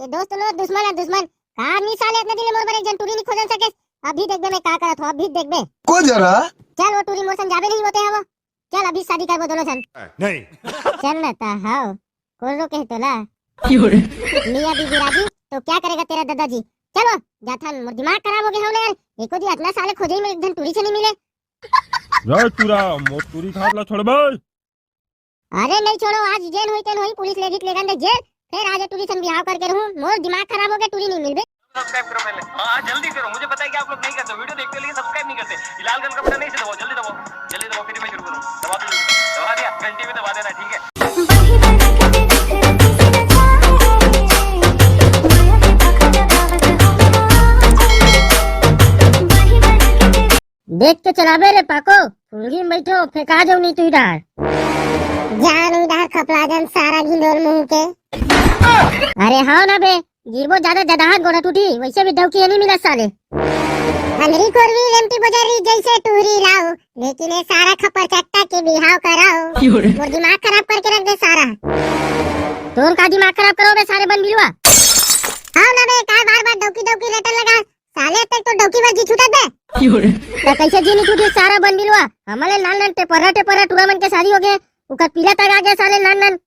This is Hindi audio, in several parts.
के दोस्त लो दुश्मन है दुश्मन का नहीं साले इतने दिन मोर पर एक जन टूरी नहीं खोजन सके। अभी देख बे मैं का करत हो अभी देख बे को जरा चल वो टूरी मोर संग जाबे नहीं होते है वो चल अभी शादी करबो दोनों जन नहीं चल ना ता हाओ कोरो कह तोला मियां बीबी राजी तो क्या करेगा तेरा दादाजी। चलो जाथन मोर दिमाग खराब हो गया होले यार एको दी अगला साले खोजे में एक दिन टूरी से नहीं मिले। रे तुरा मोर टूरी खाटला छोड़बे। अरे नहीं छोड़ो आज जेल हुई तेन हुई पुलिस लेगी लेगन दे जेल फिर आज टूरी संग बिहाव करके रहूं मोर दिमाग खराब हो गया टूरी नहीं मिलबे। सब्सक्राइब करो पहले हां जल्दी करो मुझे पता है कि आप लोग नहीं करते वीडियो देखते लेकिन सब्सक्राइब नहीं करते। ये लाल कलर का बटन नहीं से दबाओ जल्दी दबाओ फिर मैं शुरू करूं दबा दिया घंटी में दबा देना ठीक है। देख के चलाबे रे पाको फुलगी में बैठो फेंका जाऊ नहीं तू इधर जान इधर खपला जन सारा घिंडोल मुंह के। अरे हाँ ना बे गिरबो ज्यादा जदाहत गोड़ा टूटी वैसे भी डौकी नहीं मिला साले हंगरी कोरवी लेमटी बजारी जैसे टूरी लाओ लेकिन ये सारा खपर चट्टा के बिहाव कराओ मोर दिमाग खराब करके रख दे सारा। तोर का दिमाग खराब करो बे सारे बन बिलवा। हाँ ना बे का बार डौकी रटन लगा साले तक तो डौकी बार जी छूटा दे तो कैसे जी नहीं छूटी सारा बन बिलवा हमारे नान टेपरा टूर्नामेंट के शादी हो गए उका पीला तक आ गया साले नान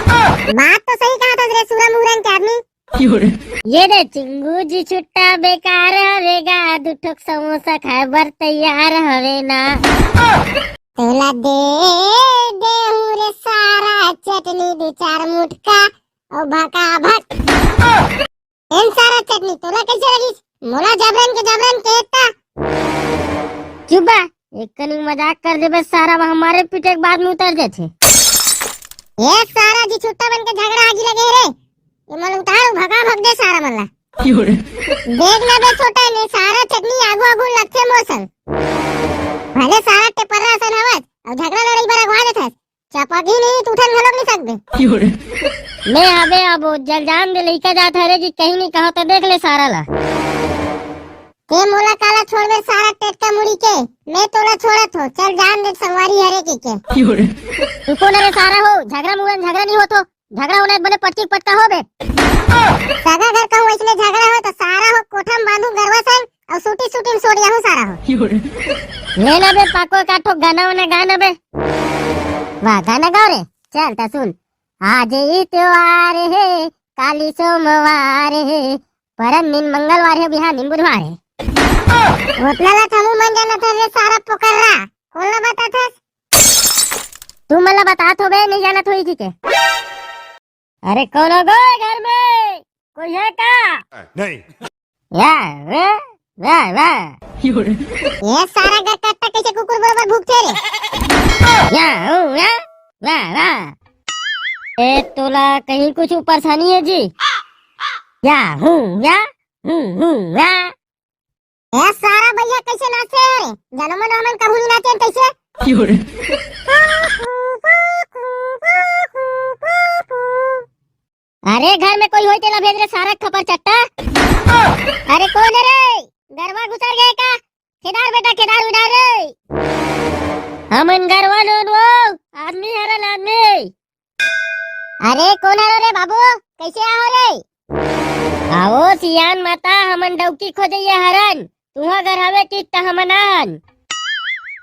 बात तो सही कहा था रे सूरा मुहरन के आदमी। ये दे चिंगू जी छुट्टा बेकार हवेगा दुठक समोसा खाए बर तैयार हवे ना तोला दे रे सारा चटनी दो चार मुटका और भाका भट एन सारा चटनी तोला कैसे लगी मोला जबरन केता चुबा एक कनिक मजाक कर देबे सारा हमारे पीटे के बाद में उतर जाथे एक सारा जी छुट्टा बन के झगड़ा आगी लगे रे ये मन उतार भगा भग दे सारा मल्ला देख ना बे छोटा ने सारा चटनी आगू लगथे मोसन भले सारा टेपरा सन हवत और झगड़ा लड़ाई बार अगवा लेथस चपगी नहीं तू उठन घलोक नहीं सकबे मैं अबे अब जल जान दे लइका जात हरे जी कहीं नहीं कहो तो देख ले सारा ला के मोला काला छोड़ दे सारा टेटका मुड़ी के मैं तोला छोड़त हो चल जान दे संवारी हरे के तू कौन रे सारा हो झगड़ा नहीं हो तो झगड़ा होने बने पट्टी पटका हो बे सगा घर का इसलिए झगड़ा हो तो सारा हो कोठम बांधू गरवा संग और सूटी में सोड़िया हो सारा हो ले ना बे पाको काठो गाना बे वाह गाना गाओ रे चल ता सुन आज ही त्योहार है काली सोमवार है परम दिन मंगलवार है बिहान दिन बुधवार है उतना ला थमू मन जाना था रे सारा पोकर रहा कौन ला बता था तू मला बता तो बे नहीं जाना थोड़ी ठीक है। अरे कौन हो गए घर में कोई है का नहीं वाह ये सारा घर कट्टा कैसे कुकुर बराबर भूखते रे वाह ए तोला कहीं कुछ परेशानी है जी या ए सारा भैया कैसे नाचे रे जनमन हमन कबू नाचे कैसे अरे घर में कोई होई तेला भेज रे सारा खपर चट्टा। अरे कौन है रे गरवा घुसर गए का केदार बेटा केदार उधार रे हमन गरवा लोन वो आदमी हरन आदमी। अरे कौन है रे बाबू कैसे आओ रे आओ सियान माता हमन डौकी खोजइया हरन तुहा घर हवे की त हमनन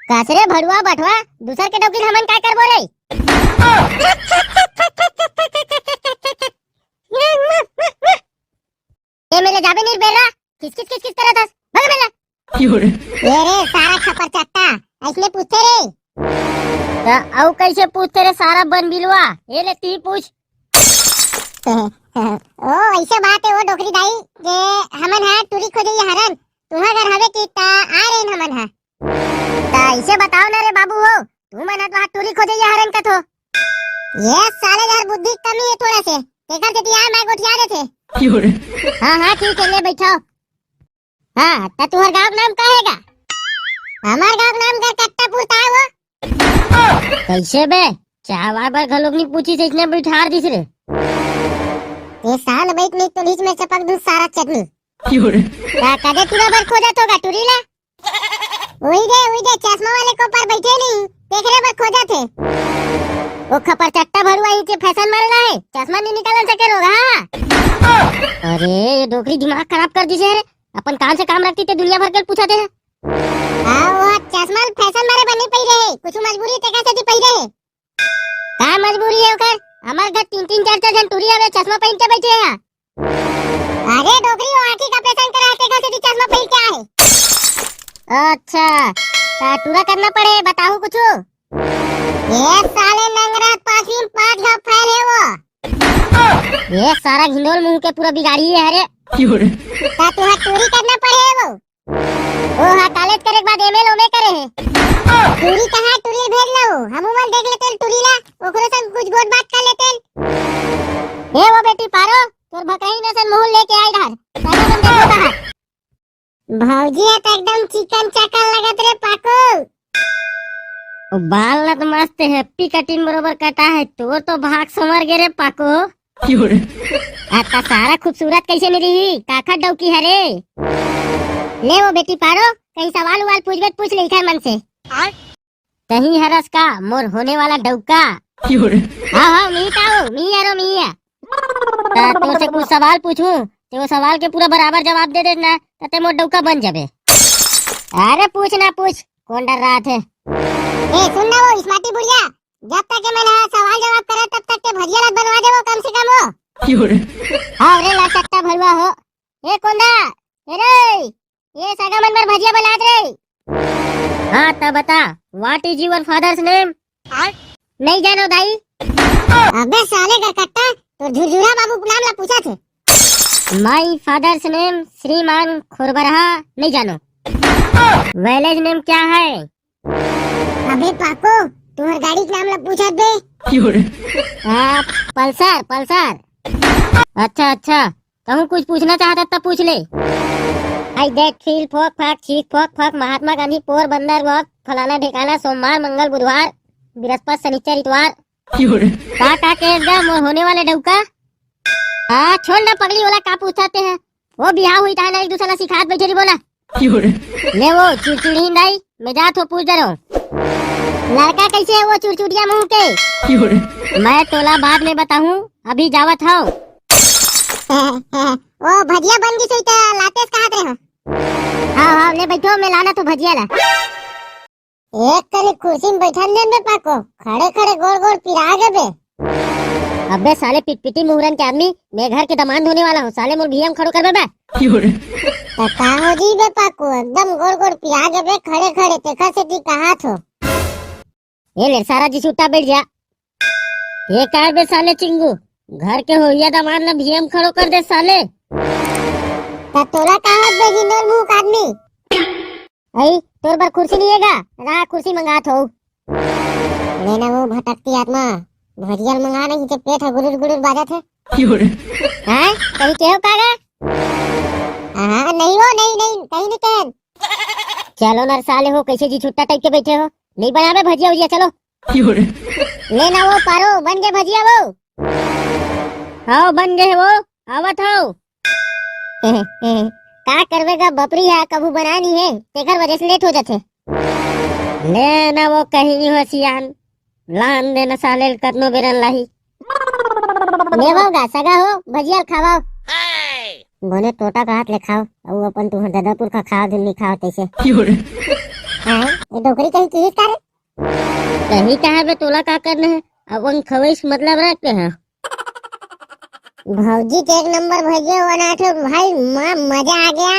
कासरे भड़ुआ बटवा दूसर के डौकी हमन काय करबो रे ये मेरे जाबे नहीं बेरा किस तरह था भाग मेला ये रे सारा खपर चट्टा ऐसले पूछते रे तो औ कैसे पूछते रे सारा बन बिलवा ये ले ती पूछ ओ ऐसे बात है वो डोकरी दाई जे हमन है टूरी खोजे हरन तुहा घर हवे की ता आ रे हमन है ता ऐसे बताओ ना रे बाबू हो तू मन तो टूरी खोजे हरन का थो ये साले यार बुद्धि कमी है थोड़ा से देखा थे यार मैं गोठिया दे थे हाँ ठीक है ले बैठो। हाँ तो तुम्हार गाँव नाम का हैगा हमार गाँव नाम का कट्टा पूछता है वो कैसे बे चावा बार घलोक नहीं पूछी से इसने बिठार दिस रे ये साल बैठ नहीं तो बीच में चपक दूध सारा चटनी कदे तुरा बार खोजा तो का टुरीला वही दे चश्मा वाले को पर बैठे नहीं देख रहे बार खोजा थे वो खपर चट्टा भरुआ ही नीचे फैशन मारना है, चश्मा नहीं निकाल सके रोगा। अरे ये डोकरी दिमाग खराब कर दी है। अपन काम से काम रखती थे, दुनिया भर के पूछाते हैं। हां वो चश्मा फैशन मारे बनी पई रहे, कुछ मजबूरी ते कैसे पई रहे। का मजबूरी है ओकर? हमार घर 3-3 4-4 जन टूरी आवे चश्मा पहन के बैठे हैं। अरे डोकरी वो आंखी का ऑपरेशन कराते कैसे चश्मा पहन के आए। अच्छा टूरा करना पड़े, बताओ कुछ। ये साले नंगरात पासी में 5 घाव फैल है वो। ये सारा घिंडोल मुंह के पूरा बिगाड़ी है। अरे ता तू टूरी करना पड़े वो। ओ हां कॉलेज करे के बाद एमएल ओमे करे है। टूरी कहां टूरी भेज लो, हम मन देख लेते टूरी ला, ओकरे संग कुछ गोट बात कर लेते। ए वो बेटी पारो, तोर भकई नसन मुंह लेके आई इधर। सारा बंदे को कहा भौजी है तो एकदम चिकन चकन लगत रे पाको। ओ बाल ना तो मस्त है, हैप्पी कटिंग बरोबर कटा है। तोर तो भाग समर गे रे पाको। आता सारा खूबसूरत कैसे मिली, काखा डौकी है रे। ले वो बेटी पारो, कहीं सवाल उवाल पूछ ले इधर मन से। कहीं हरस का मोर होने वाला डौका। हाँ हाँ मी ताऊ मी यारो मी है। तो से कुछ सवाल पूछूं तो वो सवाल के पूरा बराबर जवाब दे देना, तते मोर डौका बन जाबे। अरे पूछ ना पूछ, कौन डर रहा थे। ए सुन ना वो स्मार्टी बुढ़िया, जब तक के मैं सवाल जवाब करे तब तक के भजिया लग बनवा दे वो कम से कम हो। हां रे ला सकता भलवा हो। ए कोंदा ए रे ये सगा मन में भजिया बना दे। हां तब बता, what is your father's name. नहीं जानो दाई। अबे साले का कट्टा, तो झुरझुरा बाबू नाम ला पूछा थे। माय फादर्स नेम श्रीमान खुरबरहा, नहीं जानो। विलेज नेम क्या है। अबे पाको तुम्हार गाड़ी के नाम ला पूछा दे। Pulsar Pulsar. अच्छा अच्छा, कहूँ कुछ पूछना चाहता तब पूछ ले। आई देख फील फोक फाक चीख फोक फाक महात्मा गांधी पोर बंदर वक्त फलाना ठिकाना सोमवार मंगल बुधवार बृहस्पति शनिचर इतवार। का केस गा मोर होने वाले डौका। छोड़ ना पगली वाला का पूछाते हैं, वो बिहार हुई था ना एक दूसरा सिखात बैठे बोला। ले वो चिड़चिड़ी दाई, मैं जात हो पूछ दे रहा हूँ। लड़का कैसे है वो चुड़चुड़िया मुंह के। मैं तोला बाद में बताऊं, अभी जावत हूँ। वो भजिया बन गई तो लातेस कहाँ थे। हाँ हाँ ले बैठो, मैं लाना तो भजिया ला। एक करे कुर्सी में बैठा दे पाको, खड़े खड़े गोल गोल पिरा गए बे। अबे साले पिटपिटी मुहरन के आदमी, मैं घर के दमान होने वाला हूँ, साले मोर भीम खड़ो कर बे। का हो जी बे पाको, एकदम गोल गोल पिरा गए बे, खड़े खड़े देखा से दी कहाँ थो। ये ले सारा जी छुट्टा बैठ जा। ये कार बे साले चिंगू, घर के होइया दमान ना भीम खड़ो कर दे साले। तोला कहाँ बे गिंडोल मुंह का आदमी। आई तोर पर कुर्सी नहीं हैगा, रा कुर्सी मंगा थो। लेना वो भटकती आत्मा, भजिया मंगा नहीं तो पेट गुरुर गुरुर बाजा थे। हैं कहीं केहो कागा। हां नहीं हो नहीं नहीं कहीं नहीं कहन। चलो नर साले हो, कैसे जी छुट्टा टाइप के बैठे हो, नहीं बनावे भजिया भजिया चलो। लेना वो पारो बन गए भजिया वो। हाँ बन गए वो, आवत हो। का करवेगा बपरी है, कबू बनानी है तेकर वजह से लेट हो जाते। लेना वो कहीं नहीं हो सियान, लान देना साले कतनो बेरन लाही। लेवाओगा सगा हो भजिया खावाओ। बोले टोटा का हाथ ले खाओ, और अपन तू दादापुर का खाओ दिल्ली खाओ तैसे। हां ये डोकरी कहीं चीज कर कहीं कहा बे तोला का करना है, अपन खवेश मतलब रखते हैं। भौजी के एक नंबर भजिया बना थे भाई, मजा आ गया।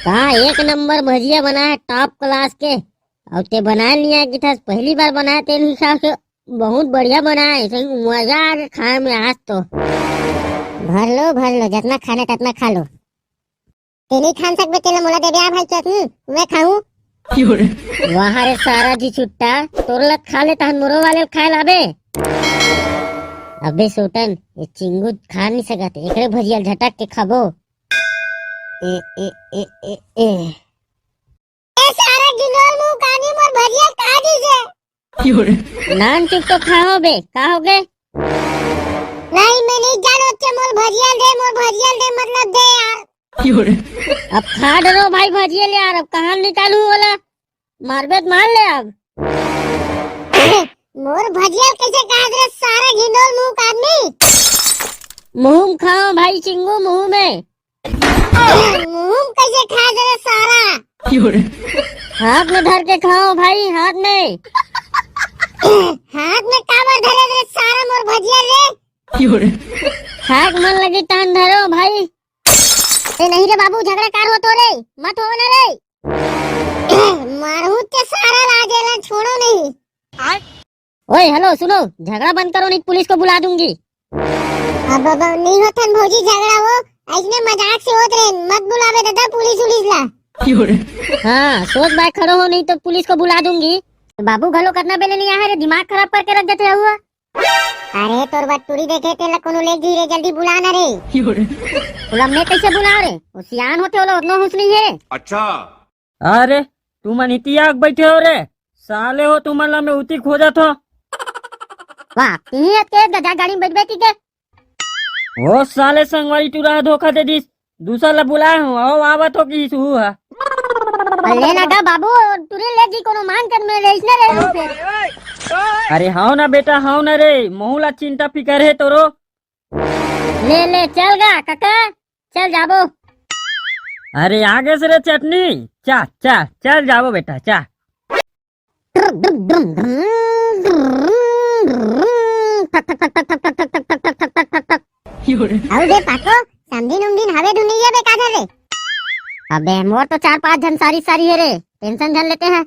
कहा एक नंबर भजिया बना है टॉप क्लास के, और ते बना लिया कि था पहली बार बनाया तेरे हिसाब से बहुत बढ़िया बना है, सही मजा आ गया खाने में आज तो। भर लो जितना खाने तितना खा लो। ते नहीं खा सकते तेरे मोला दे भाई चटनी मैं खाऊं। वहाँ रे सारा जी छुट्टा तोरला खा ले तहन मोरो वाले खा लाबे। अबे सोटन ये चिंगू खा नहीं सकत, एकरे भजिया झटक के खाबो। ए सारा गिनोल मुंह कानी मोर भजिया खा दीजे। नान चुप तो खाओ बे, का हो गए। नहीं मैं नहीं जानो के मोर भजिया दे मतलब दे यार। अब खा डरो भाई भजिया ले यार, अब कहाँ निकालू वाला मारबे मार ले अब। मोर भजिया कैसे काट रे सारा घिंडोल मुंह का आदमी। मुंह खाओ भाई चिंगू मुंह में। मुंह कैसे खा रे सारा। हाथ में धर के खाओ भाई हाथ में। हाथ में काबर धरे रे सारा मोर भजिया रे। खाक मन लगी टान धरो भाई। ए नहीं रे बाबू झगड़ा कार हो तो रे मत हो ना रे। मारू के सारा लाजेला छोड़ो नहीं। ओए हेलो सुनो झगड़ा बंद करो नहीं पुलिस को बुला दूंगी। अब नहीं होता भौजी झगड़ा वो ऐसने मजाक से होत रे मत बुलावे दादा पुलिस ला। हाँ सोच बात खड़ो हो नहीं तो पुलिस को बुला दूंगी। बाबू घलो करना बेले नहीं आया रे दिमाग खराब करके रख देते हुआ। अरे तोर बात टूरी देखे तेला कोनो ले गिरे जल्दी बुला ना रे। बोला मैं कैसे बुला रे वो सियान होते हो उतना हुस्न नहीं है। अच्छा अरे तुम नीतिया बैठे हो रे साले हो तुम्हारा में उती खोजा था। वाह तीन के गजा गाड़ी में बैठ बैठी के। वो साले संगवारी टूरा धोखा दे दिस दूसरा ला बुलाए हूँ आओ आवत हो कि हु है। ले लगा बाबू तुरे ले जी कोनो मान कर में रेसने रे रूपे। अरे हाउ ना बेटा हाउ ना रे मोहला चिंता फिकर है तोरो। ले ले चल गा काका चल जाबो। अरे आगे से रे चटनी चा चा चल जाओ बेटा चा। अबे पाको समझिन उमदिन हवे दुनिया बे काधा रे। अबे मोर तो 4-5 जन सारी सारी है रे टेंशन झन लेते हैं।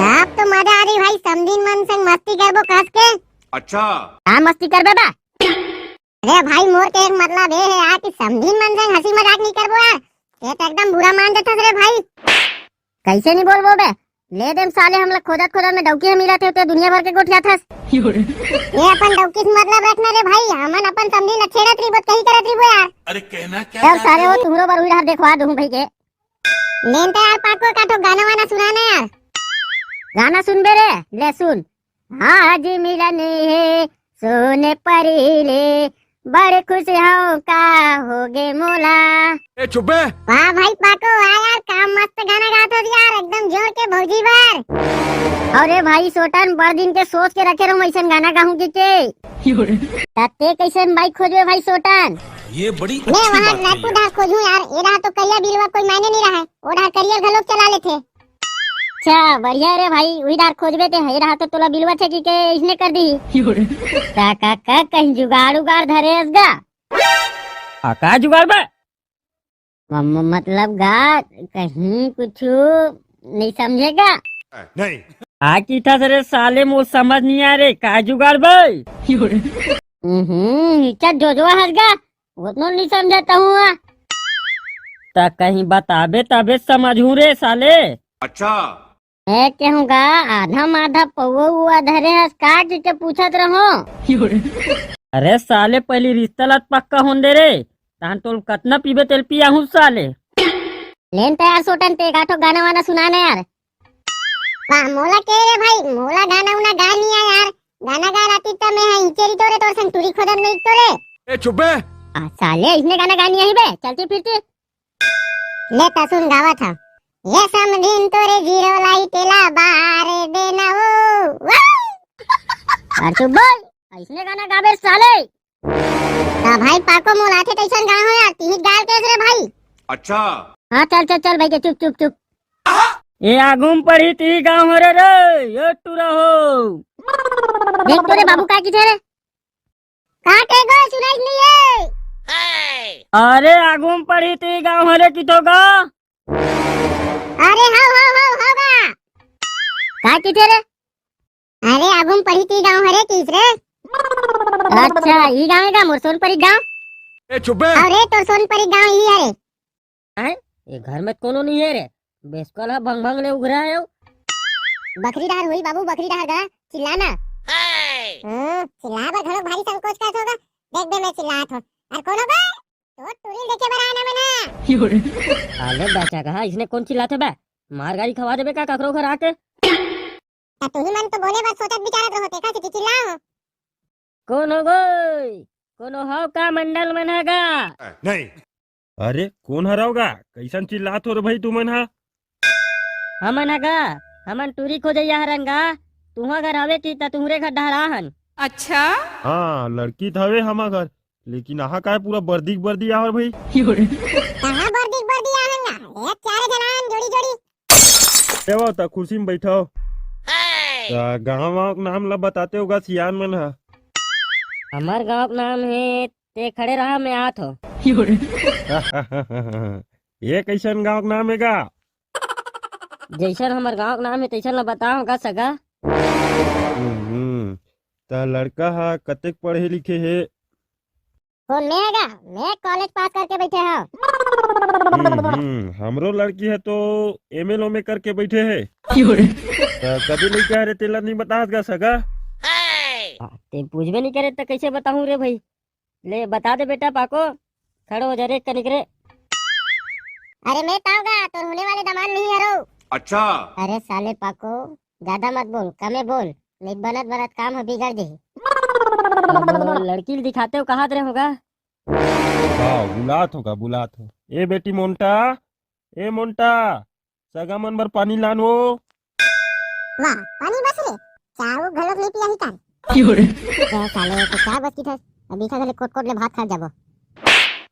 आप तो मजा आ रही भाई समझिन मन संग मस्ती करबो कस के। अच्छा क्या मस्ती करबे बा। अरे भाई मोर के एक मतलब ये है यार कि समझिन मन संग हंसी मजाक नहीं करबो यार ये तो एकदम बुरा मान देता रे भाई। कैसे नहीं बोलबो बे ले देम साले हम लोग खोदत खोदत में डौकी मिला थे तो दुनिया भर के गोठिया था। ये अपन डौकी से मतलब रखना रे भाई हमन अपन समझी न छेड़त रही बात कहीं करत रही यार। अरे कहना क्या यार सारे वो तुमरो बार उड़ा देखवा दूं भाई के। लेन तो यार पाको का तो गाना वाना सुनाना यार। गाना सुन बे रे ले सुन। आज मिलन है सोने परीले बड़े खुश हो का होगे मोला। ए चुप बे। वाह भाई पाको वाह यार काम मस्त गाना गाता है यार एकदम जोर के भौजी बार। अरे भाई सोटन बड़ दिन के सोच के रखे रहूं ऐसा गाना गाऊं के ते कैसे बाइक खोजबे भाई सोटन। ये बड़ी मैं वहां लाकू ढाक खोजूं यार ये रहा तो करिया बिलवा कोई मायने नहीं रहा है वो ढाक करियर घलोक चला लेते। अच्छा बढ़िया रे भाई वही डार खोजबे ते है रहा तो तोला बिलवा छे कि के इसने कर दी। काका का कहीं जुगाड़ उगाड़ धरेस गा। का जुगाड़ बे मतलब गा कहीं कुछ नहीं समझेगा। नहीं आकी था तेरे साले मो समझ नहीं आ रे का जुगाड़ बे। चल जो हंस गा उतना नहीं समझता हूँ। ता कहीं बताबे तबे समझू रे साले। अच्छा मैं कहूँगा आधा माधा पौवा हुआ धरे हंस का के पूछत रहो। अरे साले पहली रिश्ता लत पक्का होन दे रे तान तोल कतना पीबे तेल पिया हूँ साले। लेन तैयार सोटन ते गाठो गाना वाना सुनाना यार। वाह मोला के रे भाई मोला गाना उना गा नहीं है यार गाना गा राती तो मैं हिचेरी तोरे तोर संग टूरी खोदन नहीं तोरे। ए चुप बे। साले इसने गाना गानी है बे चलती फिरती। ले ता सुन गावा था ये समझिन तोरे जीरो लाइट ला बारे देना वो। और चुप बोल इसने गाना गाबे साले। भाई पाको मोला थे कैसन गा हो यार तीन गाल कैसे रे भाई। अच्छा हाँ चल चल चल भाई के चुप चुप चुप। ये आगुम पड़ी ती गाँव रे रे ये टूरा हो। देख तो रे बाबू का की थे रे काटे गो सुनाई नहीं है। अरे आगुम पड़ी ती गाँव रे की तो गा। अरे हाउ होगा का की थे रे। अरे आगुम पड़ी थी गांव हरे तीसरे। अच्छा ई गांव है का मोर सोनपरी गांव। ए चुप बे। अरे तो सोनपरी गांव ही है। ये घर में कोनो नहीं है रे बेस्कल भंग भंग ले उगरा है। बकरीदार हुई बाबू बकरीदार गा चिल्लाना। चिल्ला बा घणो भारी संकोच का होगा देख बे मैं चिल्लात हो और कोनो बा तो टूरी देखे बराना में ना। अरे बच्चा कहा इसने कौन चिल्लाते बे मार गाड़ी खवा देबे का ककरो घर आके। तू ही मन तो बोले बस सोचत विचारत रहो देखा कि चिल्लाओ। कौन हो गई कोनो हो का मंडल में हैगा। नहीं अरे कौन हराओगा कैसन चिल्लात हो रे भाई तुमन हा। हमन हैगा हमन टूरी खोजैया हरंगा तुहा घर हवे ती त तुहरे घर डहरा हन। अच्छा। हाँ लड़की तो हवे हमा घर, लेकिन आहा का पूरा बर्दी बर्दी और भाई कहाँ बर्दी आनंगा एक चारे जनान जोड़ी जोड़ी। देवो ता कुर्सी में बैठो। गाँव वाँव के नाम ला बताते होगा सियान मन हा। हमार गांव का नाम है ते खड़े रहा मैं आत हो। ये कैसन गाँव का नाम है गा? जैसन हमार गांव का नाम है तैसन ला बताओ का सगा। ता लड़का हा कतेक पढ़े लिखे है? कौन मैं आगा? मैं कॉलेज पास करके बैठे हूँ। हमरो लड़की है तो एमएलओ में करके बैठे है। ता कभी नहीं कह रहे तेला नहीं बता गा सगा। ते पूछबे नहीं करे तो कैसे बताऊं रे भाई। ले बता दे बेटा पाको, खड़ो हो जा रे कनिक रे। अरे मैं ताऊंगा तो होने वाले दामाद नहीं हरो। अच्छा। अरे साले पाको ज्यादा मत बोल, कमे बोल, नहीं बनत बनत काम हो बिगड़ जाही। अब लड़की दिखाते हो कहाँ रे होगा। हाँ बुलात होगा बुलात हो। ए बेटी मोंटा, ए मोंटा सगा मन बर पानी लान हो। वाह पानी बस रे, चाव गलत नहीं पिया ही कान। क्या साले तो क्या बस की था, अभी खा गले कोट कोट ले भात खा जाबो।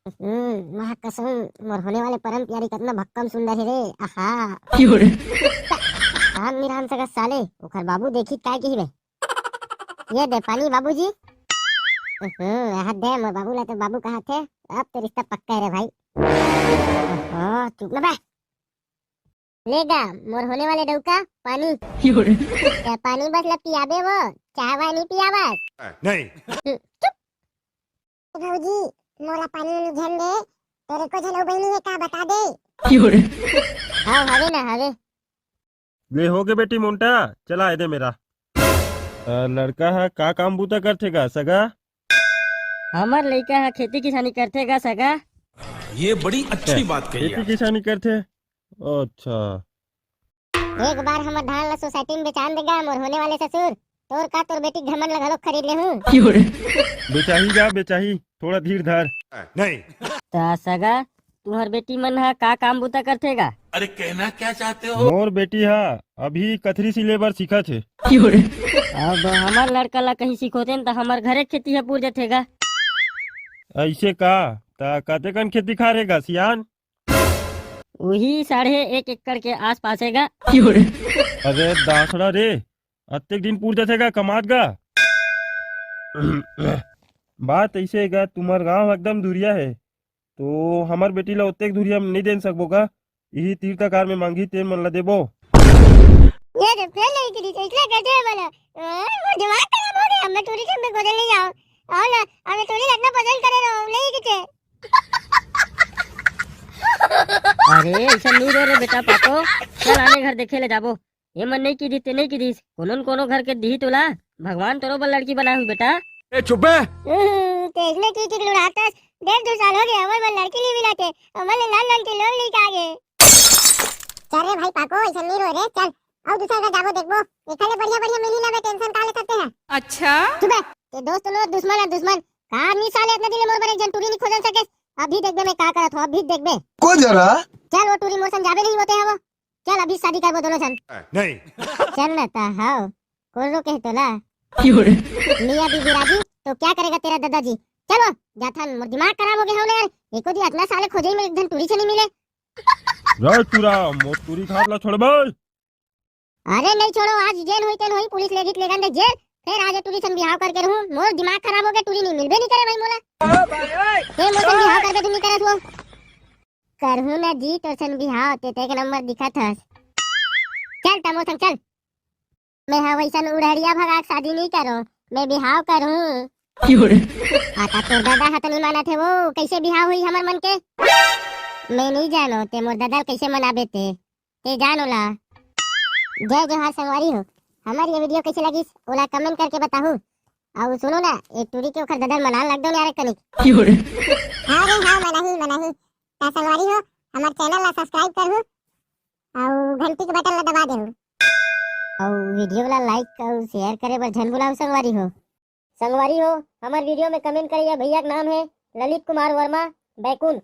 महा कसम मोर होने वाले परम प्यारी कितना भक्कम सुंदर है रे। आहा काम निराम सगा साले ओकर बाबू देखी काय की बे। ये दे पानी बाबूजी। यहाँ दे मोर बाबू ला तो बाबू कहा थे, अब तो रिश्ता पक्का है रे भाई। चुप ना बे। लेगा मोर होने वाले डौका पानी। क्या पानी बस ला पियाबे वो, चाय वाय नहीं पियाबस। नहीं। भाऊजी मोला पानी में झन दे, तेरे को झन बहनी है का बता दे। हाँ हवे ना हवे। ले हो गए बेटी मोंटा, चला दे मेरा। लड़का है का काम बूता करते गा सगा? हमार लड़का है खेती किसानी करते का सगा। ये बड़ी अच्छी बात कही खेती किसानी करते। अच्छा एक बार हमर धान ला सोसाइटी में बेचान देगा मोर होने वाले ससुर, तोर का तोर बेटी घमन ला घलोक खरीद ले हूँ। बेचाही जा बेचाही, थोड़ा धीर धर। नहीं। ता सगा तुहर बेटी मन है का काम बूता करते गा। अरे कहना क्या चाहते हो? मोर बेटी हा अभी कथरी सिलेबर सीखा थे। अब हमार लड़का ला कहीं सिखोते न तो हमार घरे खेती है पूर जथेगा। ऐसे का ता कते कन खेती खा रहेगा सियान? वही 1.5 एकड़ के आस पास है गा। अरे दासड़ा रे, अत्येक दिन पूर जातेगा कमात गा। बात ऐसे गा तुम्हार गांव एकदम दूरिया है, तो हमार बेटी ला उतने दूरिया में नहीं दे सकबो का। यही तीर्थकार में मांगी तेन मन ला देबो। ये तो फेल नहीं करी तो इसलिए कहते हैं वाला वो दिमाग खराब हो गया। मैं टूरिज्म में गोदल नहीं जाऊं और ना हमें टूरिस्ट इतना पसंद करे ना नहीं किते। अरे ऐसा नहीं रो रे बेटा पाको, चल आने घर देखे ले जाबो। ये मन नहीं की दी ते नहीं की दी, कोनो घर के दी तोला भगवान तोरो बल लड़की बना हुई बेटा। ए चुप बे। तो इसमें की लुढ़ाता 1.5-2 साल हो गए हमारे मन लड़की नहीं मिलाते, हमारे लाल लाल के लोग लेके आ गए। चल रे भाई पाको ऐसा नहीं रो रे, चल और दूसरा का जाबो देखबो, एकले बढ़िया बढ़िया मिली ना बे टेंशन काले करते हैं। अच्छा। सुबह ते दोस्त लोग दुश्मन है दुश्मन कार नहीं साले इतना दिले मोर पर एक जन टूरी नहीं खोजन सके। अभी देख बे मैं का करत हूं, अभी देख बे को जरा। चल वो टूरी मोर संग जाबे नहीं होते हैं वो। चल अभी शादी करबो दोनों जन। नहीं। चल ना ता हाओ कौन रोके है तोला। मियां बीबी राजी तो क्या करेगा तेरा दादाजी। चलो जाथन मोर दिमाग खराब हो गया होले यार, एको दी इतना साले खोजे में एक दिन टूरी से नहीं मिले। रा तुरा मोर तुरी खात ला छोड़ बे। अरे नहीं छोड़ो, आज जेल हुई तेन हुई पुलिस ले गई ले जेल, फिर आज टूरी सन बिहाव करके रहूं। मोर दिमाग खराब हो गया, टूरी नहीं मिलबे नहीं करे भाई मोला। ए मोर सन बिहाव करके तू नहीं करत हो। करहूं ना जी तोर सन बिहाव, ते एक नंबर दिखत हस। चल तमो संग चल। मैं हा वैसन उड़हड़िया भगा के शादी नहीं करो, मैं बिहाव करूं। आता तोर दादा हत नहीं माना थे वो, कैसे बिहाव हुई हमर मन के मैं नहीं जानो। ते मोर दादा कैसे मनाबे ते जानो ला। जय जोहार संगवारी हो, हमारी ये वीडियो कैसी लगी ओला कमेंट करके बताहू। और सुनो ना एक टूरी के ओखर ददल मनान लग दो यार कनिक। हां रे हां मनाही ता संगवारी हो, हमार चैनल ला सब्सक्राइब करहू और घंटी के बटन ला दबा देहू और वीडियो ला लाइक और शेयर करे बर झन भुलाओ संगवारी हो। हमार वीडियो में कमेंट करिए। भैया का नाम है ललित कुमार वर्मा बैकुंठ।